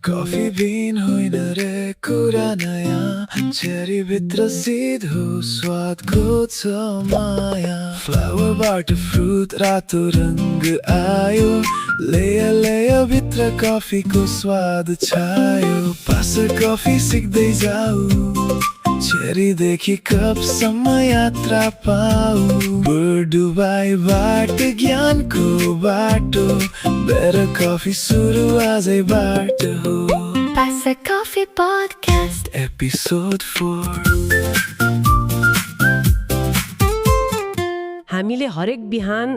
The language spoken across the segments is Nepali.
कफी बिन होइन रे कुरा नयाँ चेरी भित्र सिधो स्वादको छ माया फ्लावरबाट फ्रुट रातो रंग आयो लेया लेया भित्र कफीको स्वाद छायो पास कफी सिक्दै जाऊ चेरीदेखि कपसम्म यात्रा पाऊ बुढुबाईबाट ज्ञानको बाटो बेटर कफी सुरु आजैबाट हो Passa Coffee Podcast एपिसोड 4 हामीले हरेक बिहान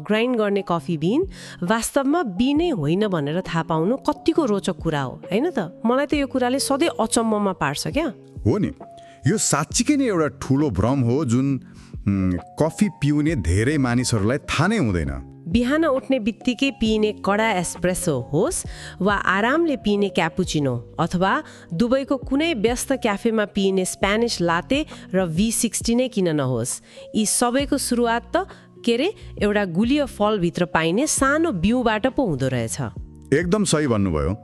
ग्राइन्ड गर्ने कफी बिन वास्तवमा बिनै होइन भनेर थाहा पाउनु कतिको रोचक कुरा हो हैन त मलाई त यो कुराले सधैँ अचम्ममा पार्छ क्या हो नि यो साँच्चीकै नै एउटा ठुलो भ्रम हो जुन कफी पिउने धेरै मानिसहरूलाई थाहा नै हुँदैन बिहान उठ्ने बित्तिकै पिइने कडा एस्प्रेसो होस् वा आरामले पिइने क्यापुचिनो अथवा दुबईको कुनै व्यस्त क्याफेमा पिइने स्प्यानिश लाटे र V60 नै किन नहोस् यी सबैको सुरुवात त के रे एउटा गुलियो फलभित्र पाइने सानो बिउबाट पो हुँदो रहेछ एकदम सही भन्नुभयो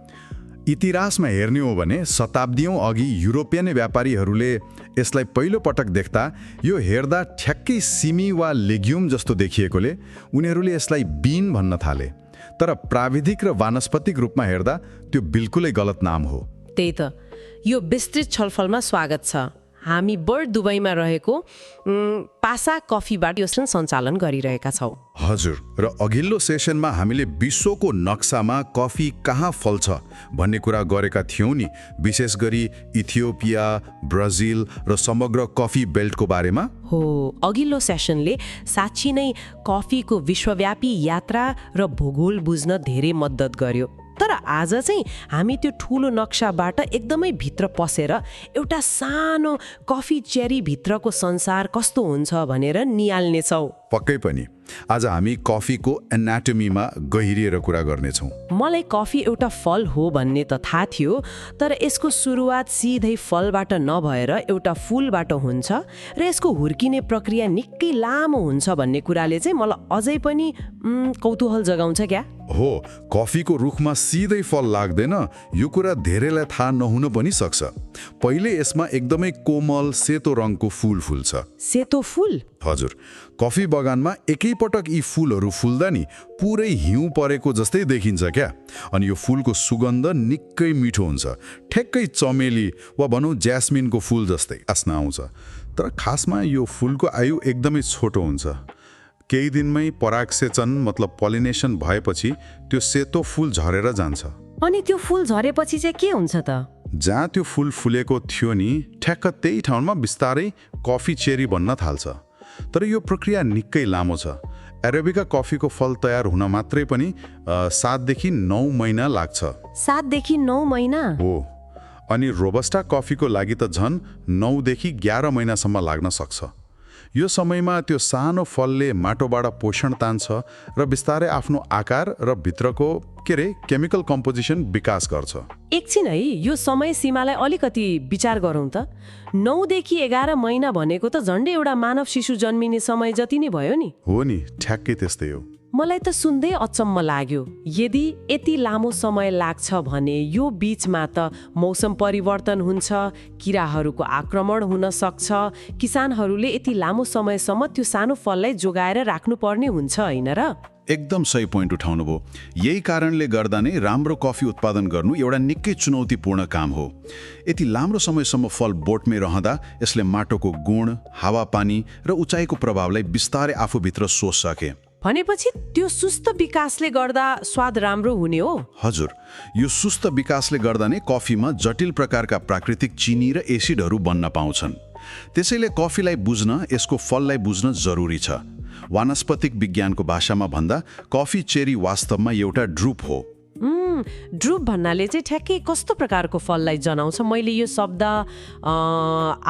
इतिहासमा हेर्ने हो भने शताब्दीऔं अघि युरोपियन व्यापारीहरूले यसलाई पहिलो पटक देख्दा यो हेर्दा ठ्याक्कै सिमी वा लेग्युम जस्तो देखिएकोले उनीहरूले यसलाई बिन भन्न थाले तर प्राविधिक र वानस्पतिक रूपमा हेर्दा त्यो बिल्कुलै गलत नाम हो त्यही त यो विस्तृत छलफलमा स्वागत छ हामी बर्ड दुबईमा रहेको पासा कफीबाट यो सञ्चालन गरिरहेका छौँ हजुर र अघिल्लो सेसनमा हामीले विश्वको नक्सामा कफी कहाँ फल्छ भन्ने कुरा गरेका थियौँ नि विशेष गरी इथियोपिया ब्राजिल र समग्र कफी बेल्टको बारेमा हो अघिल्लो सेसनले साँच्ची नै कफीको विश्वव्यापी यात्रा र भूगोल बुझ्न धेरै मद्दत गर्यो तर आज चाहिँ हामी त्यो ठुलो नक्साबाट एकदमै भित्र पसेर एउटा सानो कफी चेरी भित्रको संसार कस्तो हुन्छ भनेर निहाल्नेछौँ पक्कै पनि आज हामी कफीको एनाटोमीमा गहिरिएर कुरा गर्नेछौँ मलाई कफी एउटा फल हो भन्ने त थाहा थियो तर यसको सुरुवात सिधै फलबाट नभएर एउटा फूलबाट हुन्छ र यसको हुर्किने प्रक्रिया निकै लामो हुन्छ भन्ने कुराले चाहिँ मलाई अझै पनि कौतूहल जगाउँछ क्या हो कफीको रुखमा सिधै फल लाग्दैन यो कुरा धेरैलाई थाहा नहुन पनि सक्छ पहिले यसमा एकदमै कोमल सेतो रङको फूल फुल्छ सेतो फूल हजुर कफी बगानमा एकैपटक यी फूलहरू फुल्दा नि पुरै हिउँ परेको जस्तै देखिन्छ क्या अनि यो फूलको सुगन्ध निकै मिठो हुन्छ ठ्याक्कै चमेली वा भनौँ ज्यास्मिनको फूल जस्तै आस्न आउँछ तर खासमा यो फूलको आयु एकदमै छोटो हुन्छ केही दिनमै परागसेचन मतलब पोलिनेसन भएपछि त्यो सेतो फूल झरेर जान्छ अनि त्यो फूल झरेपछि चाहिँ के हुन्छ त जहाँ त्यो फूल फुलेको थियो नि ठ्याक्क त्यही ठाउँमा बिस्तारै कफी चेरी बन्न थाल्छ तर यो प्रक्रिया निकै लामो छ एरेबिका कफीको फल तयार हुन मात्रै पनि 7 देखि 9 महिना लाग्छ 7 देखि 9 महिना हो अनि रोबस्टा कफीको लागि त झन् 9 देखि 11 महिनासम्म लाग्न सक्छ यो समयमा त्यो सानो फलले माटोबाट पोषण तान्छ र बिस्तारै आफ्नो आकार र भित्रको केमिकल कम्पोजिसन विकास गर्छ एकछिन है यो समय सीमालाई अलिकति विचार गरौँ त 9 देखि 11 महिना भनेको त झन्डै एउटा मानव शिशु जन्मिने समय जति नै भयो नि हो नि ठ्याक्कै त्यस्तै हो मलाई त सुन्दै अचम्म लाग्यो यदि यति लामो समय लाग्छ भने यो बीचमा त मौसम परिवर्तन हुन्छ किराहरूको आक्रमण हुन सक्छ किसानहरूले यति लामो समयसम्म त्यो सानो फललाई जोगाएर राख्नुपर्ने हुन्छ हैन र एकदम सही पोइन्ट उठाउनुभयो यही कारणले गर्दा नै राम्रो कफी उत्पादन गर्नु एउटा निकै चुनौतीपूर्ण काम हो यति लाम्रो समयसम्म फल बोटमै रहँदा यसले माटोको गुण हावापानी र उचाइको प्रभावलाई बिस्तारै आफूभित्र सोच सके भनेपछि त्यो सुस्त विकासले गर्दा स्वाद राम्रो हुने हो हजुर यो सुस्त विकासले गर्दा नै कफीमा जटिल प्रकारका प्राकृतिक चिनी र एसिडहरू बन्न पाउँछन् त्यसैले कफीलाई बुझ्न यसको फललाई बुझ्न जरुरी छ वानस्पतिक विज्ञानको भाषामा भन्दा कफी चेरी वास्तवमा एउटा ड्रुप हो ड्रुप भन्नाले चाहिँ ठ्याक्कै कस्तो प्रकारको फललाई जनाउँछ मैले यो शब्द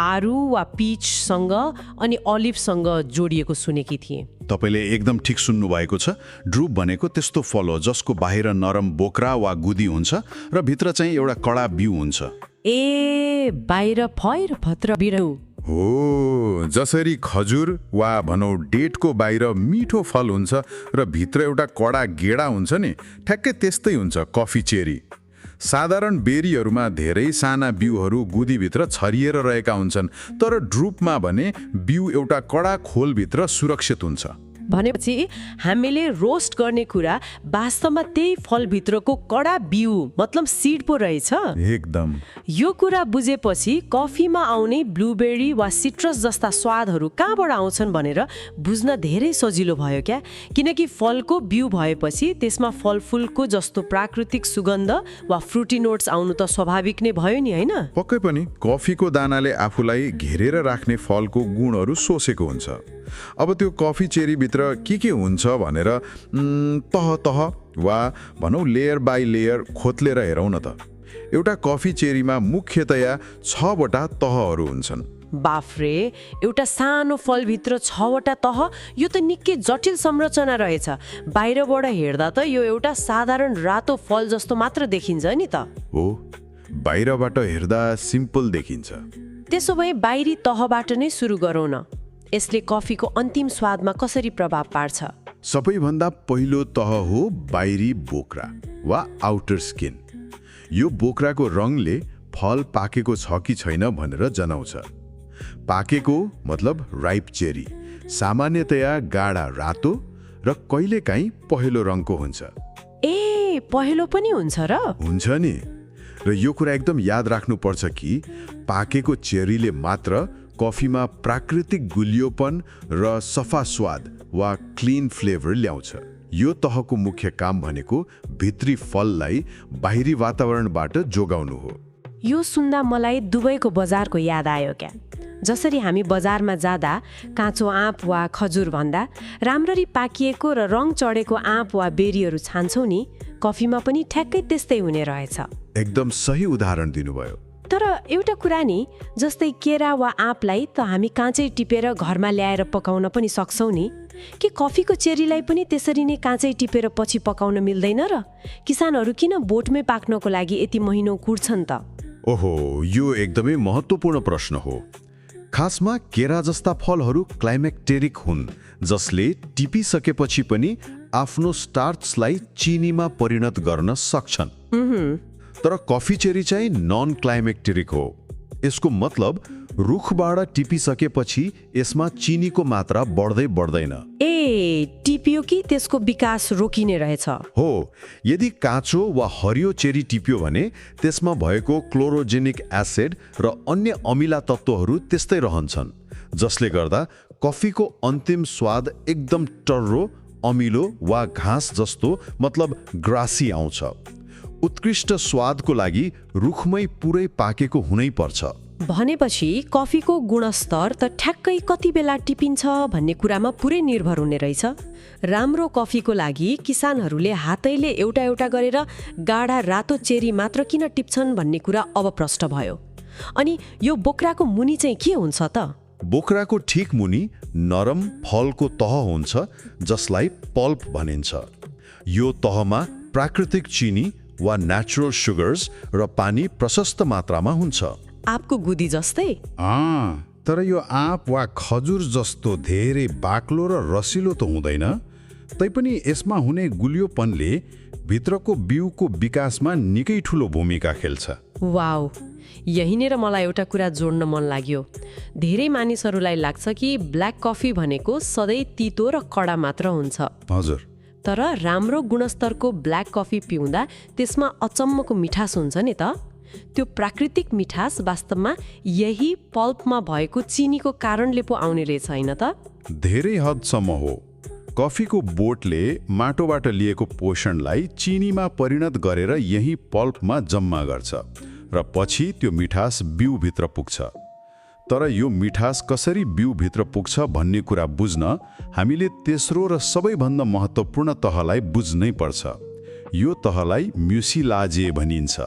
आरू वा पिचसँग अनि अलिभसँग जोडिएको सुनेकी थिएँ तपाईले एकदम ठिक सुन्नु भएको छ ड्रुप भनेको त्यस्तो फल हो जसको बाहिर नरम बोक्रा वा गुदी हुन्छ र भित्र चाहिँ एउटा कडा बिउ हुन्छ ए बाहिर फैर भत्र बिरौ हो जसरी खजुर वा भनौँ डेटको बाहिर मिठो फल हुन्छ र भित्र एउटा कडा गेडा हुन्छ नि ठ्याक्कै त्यस्तै हुन्छ कफी चेरी साधारण बेरीहरूमा धेरै साना बिउहरू गुदीभित्र छरिएर रहेका हुन्छन्, तर ड्रुपमा भने बिउ एउटा कडा खोलभित्र सुरक्षित हुन्छ। भनेपछि हामीले रोस्ट गर्ने कुरा वास्तवमा त्यही फलभित्रको कडा बिउ मतलब सिड पो रहेछ। एकदम। यो कुरा बुझेपछि कफीमा आउने ब्लुबेरी वा सिट्रस जस्ता स्वादहरू कहाँबाट आउँछन् भनेर बुझ्न धेरै सजिलो भयो क्या। किनकि फलको बिउ भएपछि त्यसमा फलफुलको जस्तो प्राकृतिक सुगन्ध वा फ्रुटी नोट्स आउनु त स्वाभाविक नै भयो नि, होइन? पक्कै पनि कफीको दानाले आफूलाई घेरेर राख्ने फलको गुणहरू सोसेको हुन्छ। अब त्यो कफी चेरीभित्र के हुन्छ भनेर तह तह वा भनौँ लेयर बाई लेयर खोतलेर हेरौँ न त। एउटा कफी चेरीमा मुख्यतया 6वटा तहहरू हुन्छन्। बाफ्रे, एउटा सानो फलभित्र 6वटा तह, यो त निकै जटिल संरचना रहेछ। बाहिरबाट हेर्दा त यो एउटा साधारण रातो फल जस्तो मात्र देखिन्छ नि त। हो, बाहिरबाट हेर्दा सिम्पल देखिन्छ। त्यसो भए बाहिरी तहबाट नै सुरु गरौँ न। यसले कफीको अन्तिम स्वादमा कसरी प्रभाव पार्छ? सबैभन्दा पहिलो तह हो बाहिरी बोक्रा वा आउटर स्किन। यो बोक्राको रङले फल पाकेको छ कि छैन भनेर जनाउँछ। पाकेको मतलब राइप चेरी सामान्यतया गाढा रातो र कहिलेकाहीँ पहेँलो रङको हुन्छ। ए, पहेँलो पनि हुन्छ र? हुन्छ नि। र यो कुरा एकदम याद राख्नुपर्छ कि पाकेको चेरीले मात्र कफीमा प्राकृतिक गुलियोपन र सफा स्वाद वा क्लिन फ्लेभर ल्याउँछ। यो तहको मुख्य काम भनेको भित्री फललाई बाहिरी वातावरणबाट जोगाउनु हो। यो सुन्दा मलाई दुबईको बजारको याद आयो क्या। जसरी हामी बजारमा जाँदा काँचो आँप वा खजुर भन्दा राम्ररी पाकिएको र रङ चढेको आँप वा बेरीहरू छान्छौँ नि, कफीमा पनि ठ्याक्कै त्यस्तै हुने रहेछ। एकदम सही उदाहरण दिनुभयो। तर एउटा कुरा नि, जस्तै केरा वा आँपलाई त हामी काँचै टिपेर घरमा ल्याएर पकाउन पनि सक्छौँ नि, कि कफीको चेरीलाई पनि त्यसरी नै काँचै टिपेर पछि पकाउन मिल्दैन र? किसानहरू किन बोटमै पाक्नको लागि यति महिनौ कुर्छन् त? ओहो, यो एकदमै महत्त्वपूर्ण प्रश्न हो। खासमा केरा जस्ता फलहरू क्लाइमेक्टेरिक हुन्, जसले टिपिसकेपछि पनि आफ्नो स्टार्चलाई चिनीमा परिणत गर्न सक्छन्। तर कफी चेरी चाहिँ नन क्लाइमेक्टेरिक हो। यसको मतलब रुखबाट टिपिसकेपछि यसमा चिनीको मात्रा बढ्दै बढ्दैन। ए, टिपियो कि त्यसको विकास रोकिने रहेछ? हो, यदि काँचो वा हरियो चेरी टिप्यो भने त्यसमा भएको क्लोरोजेनिक एसिड र अन्य अमिला तत्त्वहरू त्यस्तै रहन्छन्, जसले गर्दा कफीको अन्तिम स्वाद एकदम टर्रो, अमिलो वा घाँस जस्तो मतलब ग्रासी आउँछ। उत्कृष्ट स्वादको लागि रुखमै पुरै पाकेको हुनै पर्छ। भनेपछि कफीको गुणस्तर त ठ्याक्कै कति बेला टिपिन्छ भन्ने कुरामा पुरै निर्भर हुने रहेछ। राम्रो कफीको लागि किसानहरूले हातैले एउटा एउटा गरेर गाढा रातो चेरी मात्र किन टिप्छन् भन्ने कुरा अब प्रष्ट भयो। अनि यो बोक्राको मुनि चाहिँ के हुन्छ त? बोक्राको ठिक मुनि नरम फलको तह हुन्छ, जसलाई पल्प भनिन्छ। यो तहमा प्राकृतिक चिनी वा नेचुरल सुगर्स र पानी प्रशस्त मात्रामा हुन्छ। आँपको गुदी जस्तै? तर यो आँप वा खजुर जस्तो धेरै बाक्लो र रसिलो त हुँदैन, तैपनि यसमा हुने गुलियोपनले भित्रको बिउको विकासमा निकै ठुलो भूमिका खेल्छ। वाउ, यहीँनिर मलाई एउटा कुरा जोड्न मन लाग्यो। धेरै मानिसहरूलाई लाग्छ कि ब्ल्याक कफी भनेको सधैँ तितो र कडा मात्र हुन्छ। हजुर, तर राम्रो गुणस्तरको ब्ल्याक कफी पिउँदा त्यसमा अचम्मको मिठास हुन्छ नि त। त्यो प्राकृतिक मिठास वास्तवमा यही पल्पमा भएको चिनीको कारणले पो आउने रहेछ, होइन त? धेरै हदसम्म हो। कफीको बोटले माटोबाट लिएको पोषणलाई चिनीमा परिणत गरेर यही पल्पमा जम्मा गर्छ र पछि त्यो मिठास बिउभित्र पुग्छ। तर यो मिठास कसरी बिउभित्र पुग्छ भन्ने कुरा बुझ्न हामीले तेस्रो र सबैभन्दा महत्त्वपूर्ण तहलाई बुझ्नै पर्छ। यो तहलाई म्युसिलाजे भनिन्छ।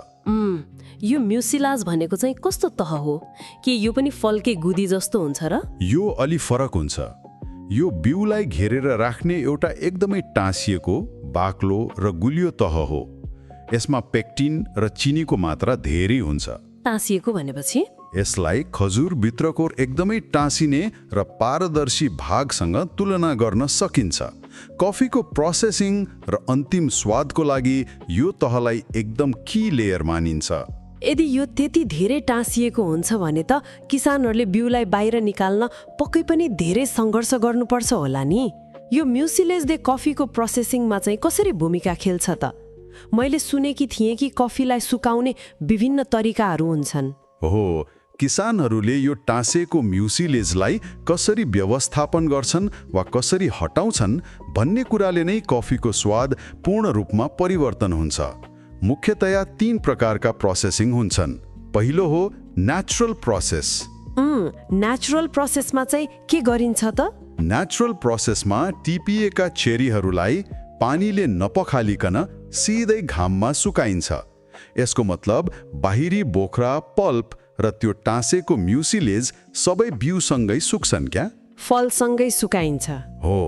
यो म्युसिलाज भनेको चाहिँ कस्तो तह हो? के यो पनि फलकै गुदी जस्तो हुन्छ र? यो अलि फरक हुन्छ। यो बिउलाई घेरेर राख्ने एउटा एकदमै टाँसिएको, बाक्लो र गुलियो तह हो। यसमा पेक्टिन र चिनीको मात्रा धेरै हुन्छ। टाँसिएको भनेपछि? यसलाई खजुरभित्रको एकदमै टाँसिने र पारदर्शी भागसँग तुलना गर्न सकिन्छ। कफीको प्रोसेसिङ र अन्तिम स्वादको लागि यो तहलाई एकदम की लेयर मानिन्छ। यदि यो त्यति धेरै टाँसिएको हुन्छ भने त किसानहरूले बिउलाई बाहिर निकाल्न पक्कै पनि धेरै सङ्घर्ष गर्नुपर्छ होला नि। यो म्युसिलेजले कफीको प्रोसेसिङमा चाहिँ कसरी भूमिका खेल्छ त? मैले सुनेकी थिएँ कि कफीलाई सुकाउने विभिन्न तरिकाहरू हुन्छन्। हो, किसानहरूले यो टाँसेको म्युसिलेजलाई कसरी व्यवस्थापन गर्छन् वा कसरी हटाउँछन् भन्ने कुराले नै कफीको स्वाद पूर्ण रूपमा परिवर्तन हुन्छ। मुख्यतया 3 प्रकारका प्रोसेसिङ हुन्छन्। पहिलो हो नेचुरल प्रोसेस। नेचुरल प्रोसेसमा चाहिँ के गरिन्छ त? नेचुरल प्रोसेसमा टिपिएका चेरीहरूलाई पानीले नपखालिकन सिधै घाममा सुकाइन्छ। यसको मतलब बाहिरी बोक्रा, पल्प र त्यो टाँसेको म्युसिलेज सबै बिउसँगै सुक्छन् क्या? फलसँगै सुकाइन्छ। हो,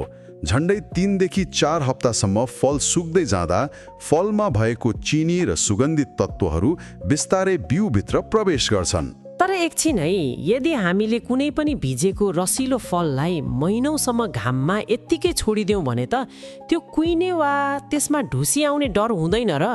झन्डै 3 देखि 4 हप्तासम्म फल सुक्दै जाँदा फलमा भएको चिनी र सुगन्धित तत्त्वहरू बिस्तारै बिउभित्र प्रवेश गर्छन्। तर एकछिन है, यदि हामीले कुनै पनि भिजेको रसिलो फललाई महिनौसम्म घाममा यत्तिकै छोडिदियौँ भने त त्यो कुहिने वा त्यसमा ढुसी आउने डर हुँदैन र?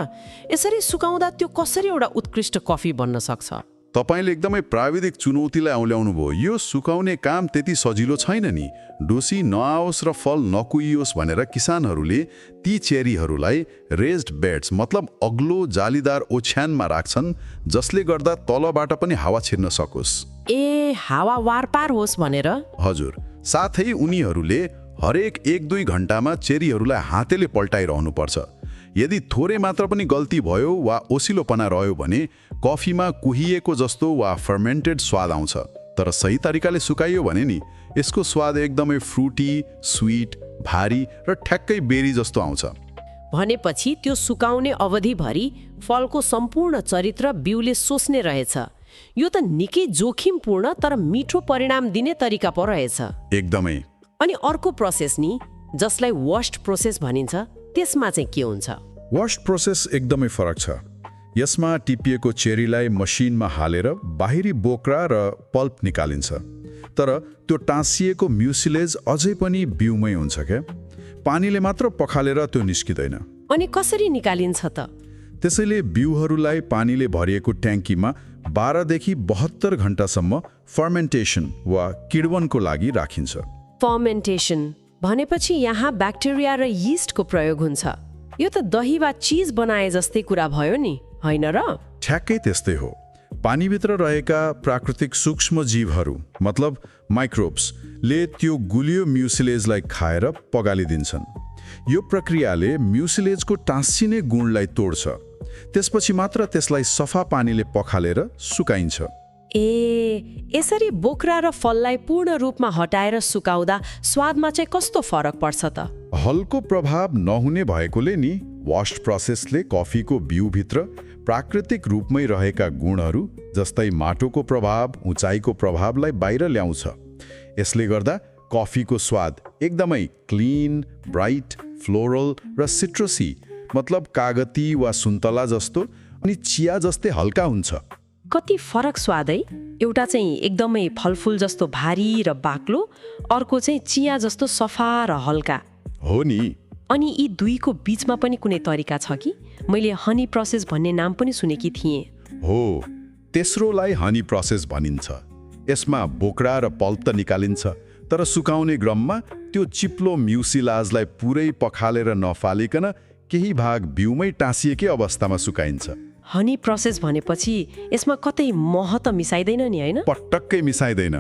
यसरी सुकाउँदा त्यो कसरी एउटा उत्कृष्ट कफी बन्न सक्छ? तपाईले एकदमै प्राविधिक चुनौतीलाई औल्याउनु भयो। यो सुकाउने काम त्यति सजिलो छैन नि। ढुसी नआओस् र फल नकुहियोस् भनेर किसानहरूले ती चेरीहरूलाई रेज्ड बेड्स मतलब अग्लो जालीदार ओछ्यानमा राख्छन्, जसले गर्दा तलबाट पनि हावा छिर्न सकोस्। ए, हावा वारपार होस् भनेर? हजुर। साथै उनीहरूले हरेक 1-2 घण्टामा चेरीहरूलाई हातेले पल्टाइरहनुपर्छ। यदि थोरै मात्र पनि गल्ती भयो वा ओसिलोपना रह्यो भने कफीमा कुहिएको जस्तो वा फर्मेन्टेड स्वाद आउँछ। तर सही तरिकाले सुकाइयो भने नि यसको स्वाद एकदमै फ्रुटी, स्वीट, भारी र ठ्याक्कै बेरी जस्तो आउँछ। भनेपछि त्यो सुकाउने अवधिभरि फलको सम्पूर्ण चरित्र बिउले सोच्ने रहेछ। यो त निकै जोखिमपूर्ण तर मिठो परिणाम दिने तरिका पो रहेछ। एकदमै। अनि अर्को प्रोसेस नि, जसलाई वास्ट प्रोसेस भनिन्छ, त्यसमा चाहिँ के हुन्छ? वास्ट प्रोसेस एकदमै फरक छ। यसमा टिपिएको चेरीलाई मसिनमा हालेर बाहिरी बोक्रा र पल्प निकालिन्छ। तर त्यो टाँसिएको म्युसिलेज अझै पनि बिउमै हुन्छ क्या? पानीले मात्र पखालेर त्यो निस्किँदैन। अनि कसरी निकालिन्छ त? त्यसैले बिउहरूलाई पानीले भरिएको ट्याङ्कीमा 12 देखि 72 घण्टासम्म फर्मेन्टेसन वा किण्वनको लागि राखिन्छ। फर्मेन्टेसन भनेपछि यहाँ ब्याक्टेरिया र यीस्टको प्रयोग हुन्छ। यो त दही वा चीज बनाए जस्तै कुरा भयो नि, होइन र? ठ्याक्कै त्यस्तै हो। पानीभित्र रहेका प्राकृतिक सूक्ष्म जीवहरू मतलब माइक्रोब्सले त्यो गुलियो म्युसिलेजलाई खाएर पगालिदिन्छन्। यो प्रक्रियाले म्युसिलेजको टाँसिने गुणलाई तोड्छ। त्यसपछि मात्र त्यसलाई सफा पानीले पखालेर सुकाइन्छ। ए, यसरी बोक्रा र फललाई पूर्ण रूपमा हटाएर सुकाउँदा स्वादमा चाहिँ कस्तो फरक पर्छ त? हल्को प्रभाव नहुने भएकोले नि वास्ट प्रोसेसले कफीको बिउभित्र प्राकृतिक रूपमै रहेका गुणहरू जस्तै माटोको प्रभाव, उचाइको प्रभावलाई बाहिर ल्याउँछ। यसले गर्दा कफीको स्वाद एकदमै क्लिन, ब्राइट, फ्लोरल र सिट्रसी मतलब कागती वा सुन्तला जस्तो अनि चिया जस्तै हल्का हुन्छ। कति फरक स्वाद है! एउटा चाहिँ एकदमै फलफुल जस्तो भारी र बाक्लो, अर्को चाहिँ चिया जस्तो सफा र हल्का। हो नि। अनि यी दुईको बीचमा पनि कुनै तरिका छ कि? मैले हनी प्रोसेस भन्ने नाम पनि सुनेकी थिएँ। हो, तेस्रोलाई हनी प्रोसेस भनिन्छ। यसमा बोक्रा र पल्प त निकालिन्छ, तर सुकाउने क्रममा त्यो चिप्लो म्युसिलाजलाई पुरै पखालेर नफालिकन केही भाग बिउमै टाँसिएकै अवस्थामा सुकाइन्छ। हनी प्रोसेस भनेपछि यसमा कतै मह त मिसाइदैन नि, होइन? पटक्कै मिसाइदैन।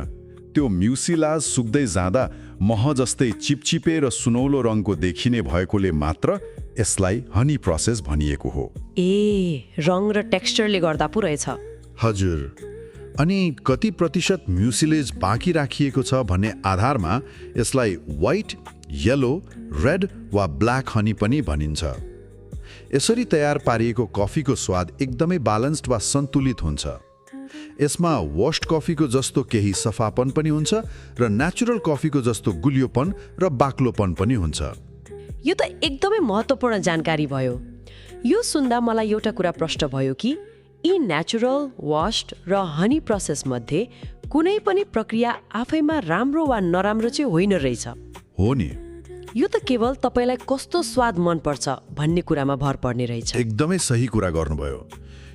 त्यो म्युसिलाज सुक्दै जाँदा मह जस्तै चिपचिपे र सुनौलो रङको देखिने भएकोले मात्र यसलाई हनी प्रोसेस भनिएको हो। ए, रङ र टेक्सचरले गर्दा पो रहेछ। हजुर। अनि कति प्रतिशत म्युसिलेज बाँकी राखिएको छ भन्ने आधारमा यसलाई व्हाइट, येलो, रेड वा ब्ल्याक हनी पनि भनिन्छ। यसरी तयार पारिएको कफीको स्वाद एकदमै ब्यालेन्स्ड वा सन्तुलित हुन्छ। यसमा वास्ट कफीको जस्तो केही सफापन पनि हुन्छ र नेचुरल कफीको जस्तो गुलियोपन र बाक्लोपन पनि हुन्छ। यो त एकदमै महत्त्वपूर्ण जानकारी भयो। यो सुन्दा मलाई एउटा कुरा प्रश्न भयो कि यी नेचुरल, वास्ट र हनी प्रोसेस मध्ये कुनै पनि प्रक्रिया आफैमा राम्रो वा नराम्रो चाहिँ होइन रहेछ। हो नि। यो त केवल तपाईलाई कस्तो स्वाद मनपर्छ भन्ने कुरामा भर पर्ने रहेछ। एकदमै सही कुरा गर्नुभयो।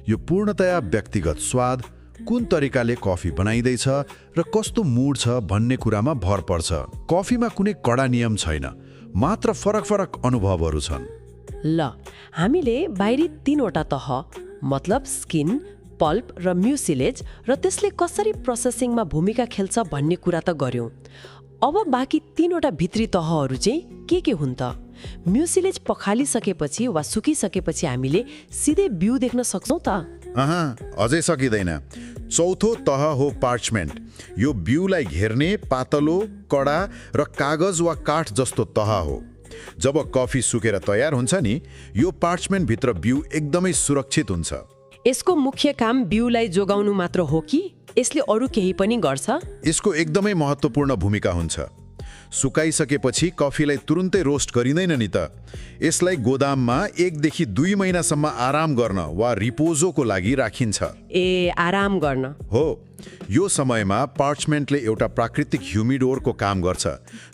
यो पूर्णतया व्यक्तिगत स्वाद, कुन तरिकाले कफी बनाइँदैछ र कस्तो मुड छ भन्ने कुरामा भर पर्छ। कफीमा कुनै कडा नियम छैन, मात्र फरक अनुभवहरू छन्। ल, हामीले बाहिरी 3वटा तह मतलब स्किन, पल्प र म्युसिलेज र त्यसले कसरी प्रोसेसिङमा भूमिका खेल्छ भन्ने कुरा त गर्यौं। अब बाँकी 3वटा भित्री तहहरू चाहिँ के हुन् त? म्युसिलेज पखालिसकेपछि वा सुकिसकेपछि हामीले सिधै बिउ देख्न सक्छौं त? अझै सकिँदैन। चौथो तह हो पार्चमेन्ट। यो बिउलाई घेर्ने पातलो, कडा र कागज वा काठ जस्तो तह हो। जब कफी सुकेर तयार हुन्छ नि, यो पार्चमेन्ट भित्र बिउ एकदमै सुरक्षित हुन्छ। यसको मुख्य काम बिउलाई जोगाउनु मात्र हो कि यसले अरू केही पनि गर्छ? यसको एकदमै महत्त्वपूर्ण भूमिका हुन्छ। सुकाइसकेपछि कफीलाई तुरुन्तै रोस्ट गरिँदैन नि त। यसलाई गोदाममा 1 देखि 2 महिनासम्म आराम गर्न वा रिपोजोको लागि राखिन्छ। आराम गर्न हो। यो समयमा पार्चमेन्टले एउटा प्राकृतिक ह्युमिडोरको काम गर्छ,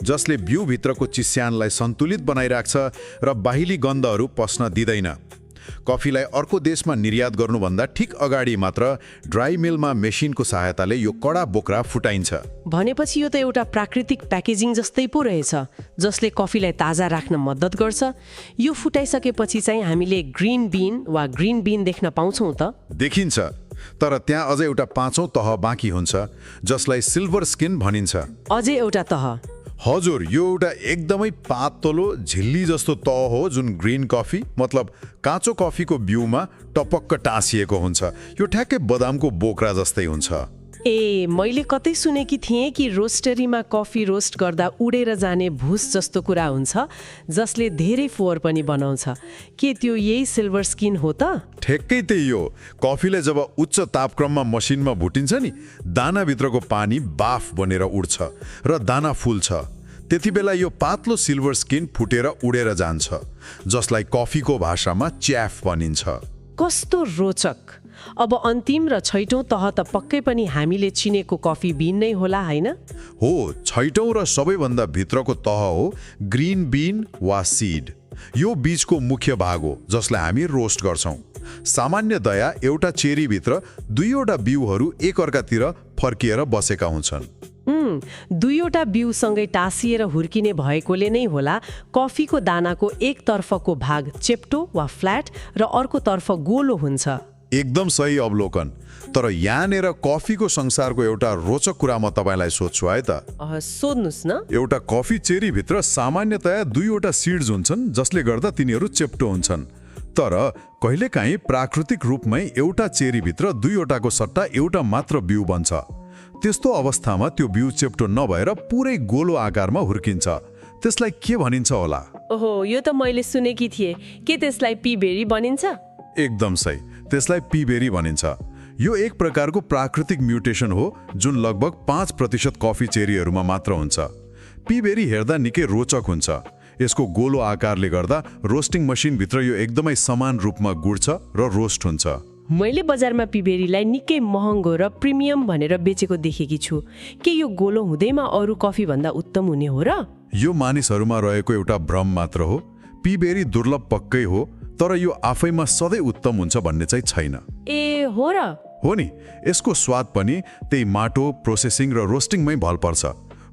जसले बिउभित्रको चिस्यानलाई सन्तुलित बनाइराख्छ र बाहिरी गन्धहरू पस्न दिँदैन। कफीलाई अर्को देशमा निर्यात गर्नुभन्दा ठिक अगाडि मात्र ड्राई मिलमा मेसिनको सहायताले यो कडा बोक्रा फुटाइन्छ। भनेपछि यो त एउटा प्राकृतिक प्याकेजिङ जस्तै पो रहेछ, जसले कफीलाई ताजा राख्न मद्दत गर्छ। यो फुटाइसकेपछि चाहिँ हामीले ग्रीन बिन देख्न पाउँछौं त? देखिन्छ, तर त्यहाँ अझै एउटा 5औं तह बाँकी हुन्छ, जसलाई सिल्भर स्किन भनिन्छ। अझै एउटा तह? हजुर, यो एउटा एकदमै पातलो झिल्ली जस्तो तह हो जुन ग्रीन कफी मतलब काँचो कफीको बिउमा टपक्क टाँसिएको हुन्छ। यो ठ्याक्कै बदामको बोक्रा जस्तै हुन्छ। मैले कतै सुनेकी थिएँ कि रोस्टरीमा कफी रोस्ट गर्दा उडेर जाने भुस जस्तो कुरा हुन्छ, जसले धेरै फोहोर पनि बनाउँछ। के त्यो यही सिल्भर स्किन हो त? ठ्याक्कै त्यही हो। कफीले जब उच्च तापक्रममा मसिनमा भुटिन्छ नि, दानाभित्रको पानी बाफ बनेर उड्छ र दाना फुल्छ। त्यति बेला यो पातलो सिल्भर स्किन फुटेर उडेर जान्छ, जसलाई कफीको भाषामा च्याफ भनिन्छ। कस्तो रोचक! अब अन्तिम र 6औं तह त पक्कै पनि हामीले चिनेको कफी बिन नै होला, हैन? हो, 6औं र सबैभन्दा भित्रको तह हो ग्रीन बिन वा सीड। यो बीजको मुख्य भाग हो जसलाई हामी रोस्ट गर्छौं। सामान्यतया एउटा चेरीभित्र 2वटा बिउहरू एकअर्कातिर फर्किएर बसेका हुन्छन्। 2वटा बिउसँगै टाँसिएर हुर्किने भएकोले नै होला कफीको दानाको एक तर्फको भाग चेप्टो वा फ्ल्याट र अर्को तर्फ गोलो हुन्छ। एकदम सही अवलोकन। तर यहाँनिर कफीको संसारको एउटा रोचक कुरा म तपाईलाई सोध्छु है त। सोध्नुस् न। एउटा कफी चेरीभित्र सामान्यतया 2वटा सिड्स हुन्छन्, जसले गर्दा तिनीहरू चेप्टो हुन्छन्। तर कहिलेकाहीँ प्राकृतिक रूपमै एउटा चेरीभित्र 2वटाको सट्टा एउटा मात्र बिउ बन्छ। त्यस्तो अवस्थामा त्यो बिउ चेप्टो नभएर पुरै गोलो आकारमा हुर्किन्छ। त्यसलाई के भनिन्छ होला? ओहो, यो त मैले सुनेकी थिएँ। के त्यसलाई पीबेरी भनिन्छ? एकदम सही, त्यसलाई पीबेरी भनिन्छ। यो एक प्रकारको प्राकृतिक म्युटेसन हो जुन लगभग 5% कफी चेरीहरूमा मात्र हुन्छ। पीबेरी हेर्दा निकै रोचक हुन्छ। यसको गोलो आकारले गर्दा रोस्टिङ मसिनभित्र यो एकदमै समान रूपमा गुड्छ र रोस्ट हुन्छ। मैले बजारमा पीबेरीलाई निकै महँगो र प्रिमियम भनेर बेचेको देखेकी छु। के यो गोलो हुँदैमा अरू कफी भन्दा उत्तम हुने हो र? यो मानिसहरूमा रहेको एउटा भ्रम मात्र हो। पीबेरी दुर्लभ पक्कै हो, तर यो आफैमा सधैँ उत्तम हुन्छ भन्ने चाहिँ छैन। हो र? हो नि, यसको स्वाद पनि त्यही माटो, प्रोसेसिङ र रोस्टिङमै भर पर्छ।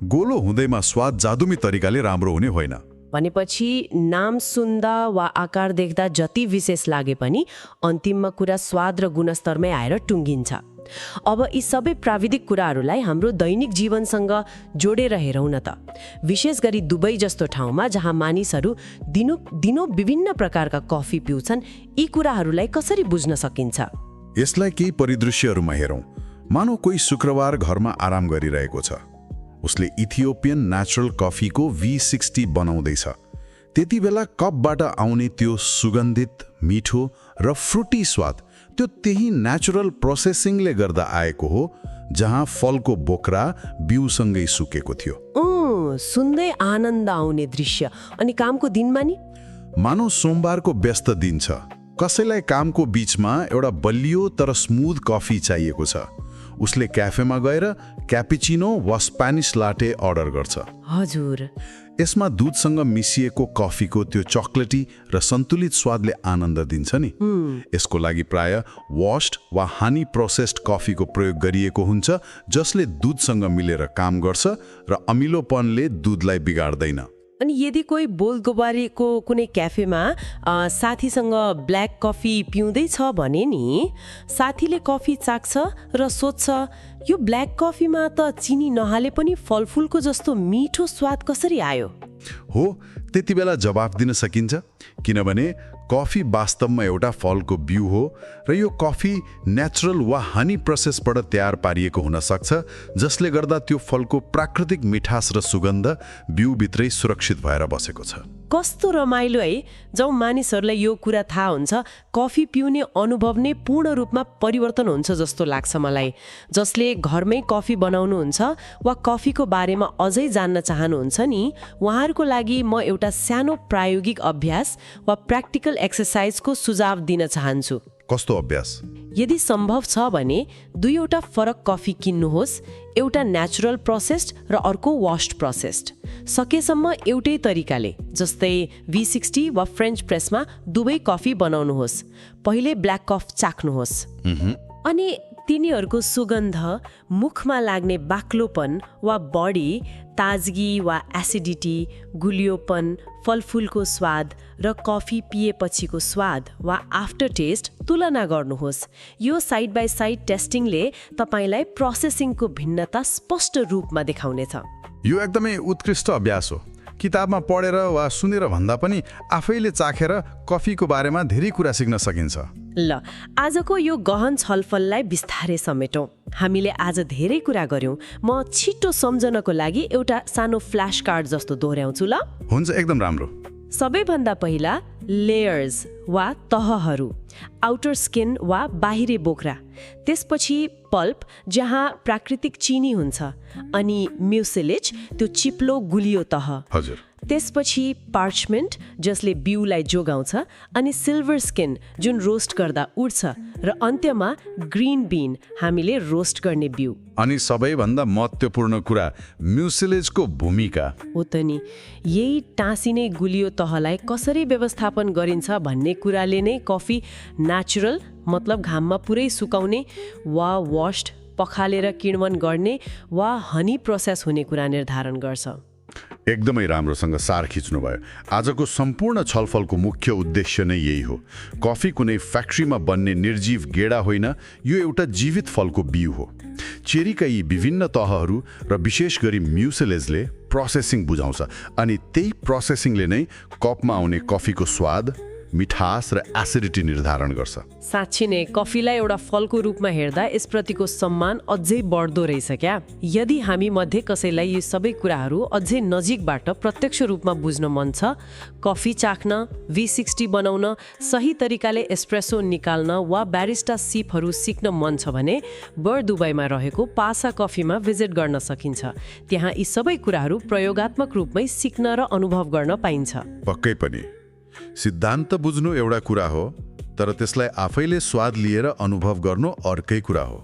गोलो हुँदैमा स्वाद जादुमी तरिकाले राम्रो हुने होइन। भनेपछि नाम सुन्दा वा आकार देख्दा जति विशेष लागे पनि अन्तिममा कुरा स्वाद र गुणस्तरमै आएर टुङ्गिन्छ। अब यी सबै प्राविधिक कुराहरूलाई हाम्रो दैनिक जीवनसँग जोडेर हेरौँ न त। विशेष गरी दुबई जस्तो ठाउँमा जहाँ मानिसहरू दिनौ विभिन्न प्रकारका कफी पिउँछन्, यी कुराहरूलाई कसरी बुझ्न सकिन्छ? यसलाई केही परिदृश्यहरूमा हेरौँ। मानौ कोही शुक्रबार घरमा आराम गरिरहेको छ। उसले इथियोपियन नेचुरल कफीको V60 बनाउँदैछ। त्यति बेला कपबाट आउने त्यो सुगन्धित, मिठो र फ्रुटी स्वाद त्यो त्यही नेचुरल प्रोसेसिङले गर्दा आएको हो, जहाँ फलको बोक्रा बिउसँगै सुकेको थियो। सुन्दै आनन्द आउने दृश्य। अनि कामको दिनमा नि? मानौ सोमबारको व्यस्त दिन छ। कसैलाई कामको बीचमा एउटा बलियो तर स्मुथ कफी चाहिएको छ। उसले क्याफेमा गएर क्यापुचिनो वा स्पेनिश लाटे अर्डर गर्छ। हजुर। यसमा दुधसँग मिसिएको कफीको त्यो चकलेटी र सन्तुलित स्वादले आनन्द दिन्छ नि। यसको लागि प्राय वास्ड वा हानी प्रोसेस्ड कफीको प्रयोग गरिएको हुन्छ, जसले दुधसँग मिलेर काम गर्छ र अमिलोपनले दुधलाई बिगार्दैन। अनि यदि कोही बोलगोबारीको कुनै क्याफेमा साथीसँग ब्ल्याक कफी पिउँदैछ भने नि साथीले कफी चाख्छ र सोध्छ यो ब्ल्याक कफीमा त चिनी नहाले पनि फलफुलको जस्तो मिठो स्वाद कसरी आयो? हो, त्यति बेला जवाफ दिन सकिन्छ, किनभने कफी वास्तवमा एउटा फलको बिउ हो र यो कफी नेचुरल वा हनी प्रोसेसबाट तयार पारिएको हुन सक्छ, जसले गर्दा त्यो फलको प्राकृतिक मिठास र सुगन्ध बिउभित्रै सुरक्षित भएर बसेको छ। कस्तो रमाइलो है! जब मानिसहरूलाई यो कुरा थाहा हुन्छ, कफी पिउने अनुभव नै पूर्ण रूपमा परिवर्तन हुन्छ जस्तो लाग्छ मलाई। जसले घरमै कफी बनाउनुहुन्छ वा कफीको बारेमा अझै जान्न चाहनुहुन्छ नि, उहाँहरूको लागि म एउटा सानो प्रायोगिक अभ्यास वा प्र्याक्टिकल एक्सर्साइजको सुझाव दिन चाहन्छु। कस्तो अभ्यास? यदि सम्भव छ भने दुईवटा फरक कफी किन्नुहोस्, एउटा नेचुरल प्रोसेस्ड र अर्को वास्ड प्रोसेस्ड। सकेसम्म एउटै तरिकाले, जस्तै V60 वा फ्रेन्च प्रेसमा दुवै कफी बनाउनुहोस्। पहिले ब्ल्याक कफ चाख्नुहोस्, अनि तिनीहरूको सुगन्ध, मुखमा लाग्ने बाक्लोपन वा बडी, ताजगी वा एसिडिटी, गुलियोपन, फलफुलको स्वाद र कफी पिएपछिको स्वाद वा आफ्टर टेस्ट तुलना गर्नुहोस्। यो साइड बाई साइड टेस्टिङले तपाईलाई प्रोसेसिङको भिन्नता स्पष्ट रूपमा देखाउनेछ। यो एकदमै उत्कृष्ट अभ्यास हो। किताबमा पढेर वा सुनेर भन्दा पनि आफैले चाखेर कफीको बारेमा धेरै कुरा सिक्न सकिन्छ। ल, आजको यो गहन छलफललाई बिस्तारै समेटौँ। हामीले आज धेरै कुरा गर्यौँ। म छिटो सम्झनको लागि एउटा सानो फ्ल्यास कार्ड जस्तो दोहोऱ्याउँछु ल। हुन्छ, एकदम राम्रो। सबैभन्दा पहिला लेयर्स वा तहहरू, आउटर स्किन वा बाहिरी बोक्रा, त्यसपछि पल्प जहाँ प्राकृतिक चिनी हुन्छ, अनि म्युसिलेज त्यो चिप्लो गुलियो तह, हजुर। त्यसपछि पार्चमेन्ट जसले बिउलाई जोगाउँछ, अनि सिल्भर स्किन जुन रोस्ट गर्दा उड्छ, र अन्त्यमा ग्रीन बिन हामीले रोस्ट गर्ने बिउ। अनि सबैभन्दा महत्त्वपूर्ण कुरा म्युसिलेजको भूमिका हो त नि। यही टाँसिने गुलियो तहलाई कसरी व्यवस्थापन गरिन्छ भन्ने कुराले नै कफी नेचुरल मतलब घाममा पुरै सुकाउने वा वास्ड पखालेर किण्वन गर्ने वा हनी प्रोसेस हुने कुरा निर्धारण गर्छ। एकदमै राम्रोसँग सार खिच्नुभयो। आजको सम्पूर्ण छलफलको मुख्य उद्देश्य नै यही हो। कफी कुनै फ्याक्ट्रीमा बन्ने निर्जीव गेडा होइन, यो एउटा जीवित फलको बिउ हो। चेरीका यी विभिन्न तहहरू र विशेष गरी म्युसिलेजले प्रोसेसिङ बुझाउँछ, अनि त्यही प्रोसेसिङले नै कपमा आउने कफीको स्वाद, मिठास र एसिडिटी निर्धारण गर्छ। साँच्चै नै कफीलाई एउटा फलको रूपमा हेर्दा यसप्रतिको सम्मान अझै बढ्दो रहेछ क्या। यदि हामी मध्ये कसैलाई यी सबै कुराहरू अझै नजिकबाट प्रत्यक्ष रूपमा बुझ्न मन छ, कफी चाख्न, V60 बनाउन, सही तरिकाले एस्प्रेसो निकाल्न वा ब्यारिस्टा सिपहरू सिक्न मन छ भने बर दुबईमा रहेको पासा कफीमा भिजिट गर्न सकिन्छ। त्यहाँ यी सबै कुराहरू प्रयोगात्मक रूपमै सिक्न र अनुभव गर्न पाइन्छ। पक्कै पनि। सिद्धान्त बुझ्नु एउटा कुरा हो, तर त्यसलाई आफैले स्वाद लिएर अनुभव गर्नु अर्कै कुरा हो।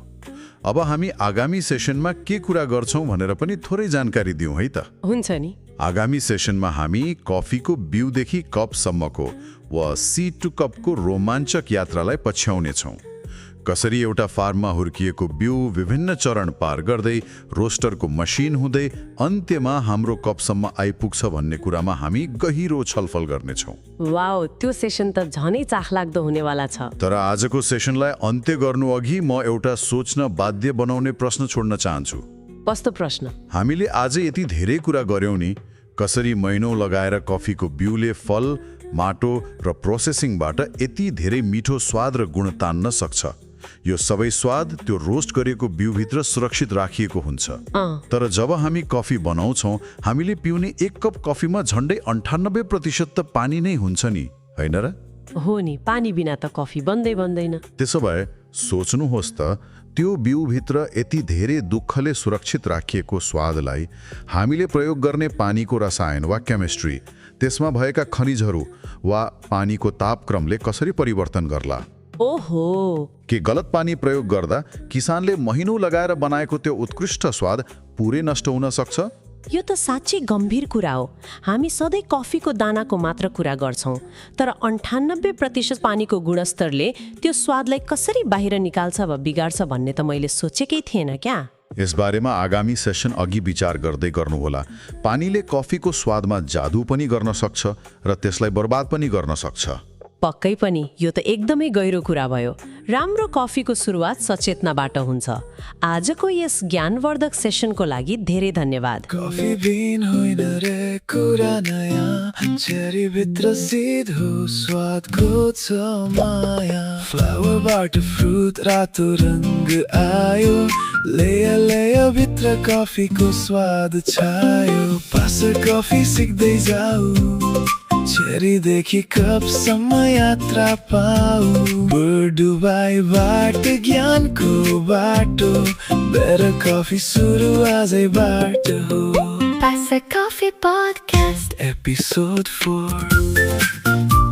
अब हामी आगामी सेसनमा के कुरा गर्छौं भनेर पनि थोरै जानकारी दिउँ है त। हुन्छ नि। आगामी सेसनमा हामी कफीको बिउदेखि कपसम्मको वा सीड टु कपको रोमाञ्चक यात्रालाई पछ्याउनेछौँ। कसरी एउटा फार्ममा हुर्किएको बिउ विभिन्न चरण पार गर्दै रोस्टरको मसिन हुँदै अन्त्यमा हाम्रो कपसम्म आइपुग्छ भन्ने कुरामा हामी गहिरो छलफल गर्नेछौँ। वाउ, त्यो सेसन त झनै चाखलाग्दो हुनेवाला छ। तर आजको सेसनलाई अन्त्य गर्नु अघि म एउटा सोच्न बाध्य बनाउने प्रश्न छोड्न चाहन्छु। कस्तो प्रश्न? हामीले आज यति धेरै कुरा गर्यौं नि, कसरी महिनौं लगाएर कफीको बिउले फल, माटो र प्रोसेसिङबाट यति धेरै मिठो स्वाद र गुण तान्न सक्छ। यो सबै स्वाद त्यो रोस्ट गरेको बिउभित्र सुरक्षित राखिएको हुन्छ। तर जब हामी कफी बनाउँछौँ, हामीले पिउने एक कप कफीमा झन्डै 98% त पानी नै हुन्छ नि, होइन र? हो नि, पानी बिना त कफी बन्दैन। त्यसो भए सोच्नुहोस् त, त्यो बिउभित्र यति धेरै दुःखले सुरक्षित राखिएको स्वादलाई हामीले प्रयोग गर्ने पानीको रसायन वा केमिस्ट्री, त्यसमा भएका खनिजहरू वा पानीको तापक्रमले कसरी परिवर्तन गर्ला? ओहो, के गलत पानी प्रयोग गर्दा किसानले महिनौं लगाएर बनाएको त्यो उत्कृष्ट स्वाद पुरै नष्ट हुन सक्छ? यो त साँच्चै गम्भीर कुरा हो। हामी सधैँ कफीको दानाको मात्र कुरा गर्छौँ, तर 98% पानीको गुणस्तरले त्यो स्वादलाई कसरी बाहिर निकाल्छ वा बिगार्छ भन्ने त मैले सोचेकै थिएन क्या। यसबारेमा आगामी सेसन अघि विचार गर्दै गर्नुहोला। पानीले कफीको स्वादमा जादु पनि गर्न सक्छ र त्यसलाई बर्बाद पनि गर्न सक्छ। पक्कै पनि, यो त एकदमै गहिरो कुरा भयो। राम्रो कफीको सुरुवात सचेतनाबाट हुन्छ। आजको यस ज्ञानवर्धक सेसनको लागि धेरै धन्यवाद। कफी बिन होइन रे कुरा नयाँ, चेरी भित्र सिध हो स्वादको छ माया। फ्लावरबाट फ्रुट रातो रङ्ग आयो, लेया लेया भित्र कफीको स्वाद छायो। पास कफी सिक्दै जाऊ, चेरीदेखि कपसम्म यात्रा पाऊ। डुबाईबाट ज्ञानको बाटो, बेटर कफी सुरु आजैबाट हो। Passa Coffee Podcast. Episode 4